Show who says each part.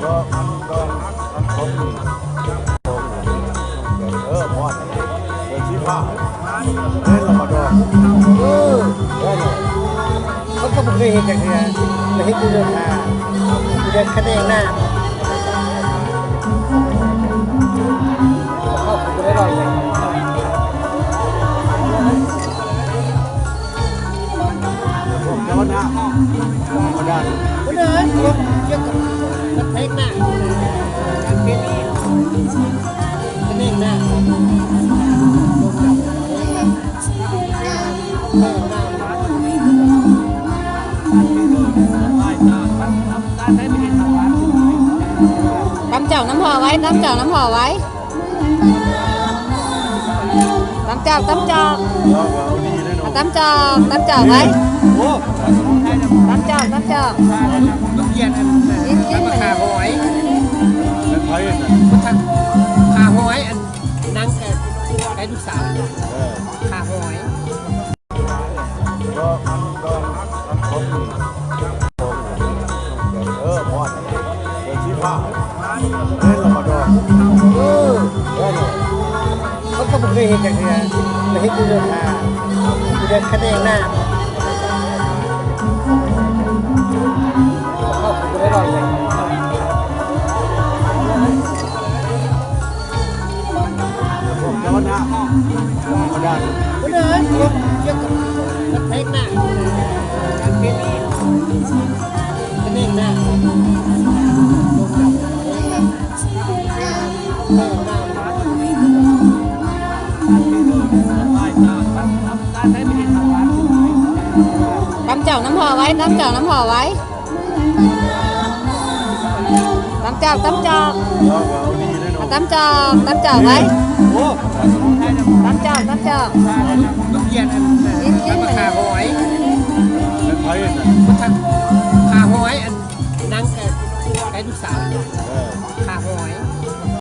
Speaker 1: เขามีพอดเดินชี้ผ้าเล่นละมาดองได้เลยเขาก็ไม่เคยเห็นอย่างนี้แต่เห็นดูเดินทางเดินคะแนนหน้าเขาไม่ได้รอเลยเจ้าหน้าธรรมดาไม่ได้เกี่ยวกับนักเทคหน้าการเป็นคะแนนหน้า
Speaker 2: ตำเจ้าน้ำห่อไว้ตำเจ้าน้ำห่อไว้ตำเจ้าตำเจ้าตำเจ้าตำเจ้าไว้ตำเจ้าตำเจ้า
Speaker 1: ลูกเย็นกินขาหอยขาหอยอันนั่งกับไอ้ลูกสาวขาหอยก็เขามีพอดเดินชี้ผ้าเล่นละมาดองได้เลยเขาก็ไม่เคยเห็นอย่างนี้แต่เห็นดูเดินทางเดินคะแนนหน้าเขาไม่ได้รอเลยเจ้าหน้าธรรมดาไม่ได้เกี่ยวกับนักเทคหน้าการเป็นคะแนนหน้า
Speaker 2: ตำเจ้าน้ำห่อไว้ตำเจ้าน้ำห่อไว้ตำเจ้าตำเจ้าตำเจ้าตำเจ้าไว้ตำเจ้าตำเจ้า
Speaker 1: ลูกเย็นกินขาหอยขาหอยอันนั่งกับไอ้ลูกสาว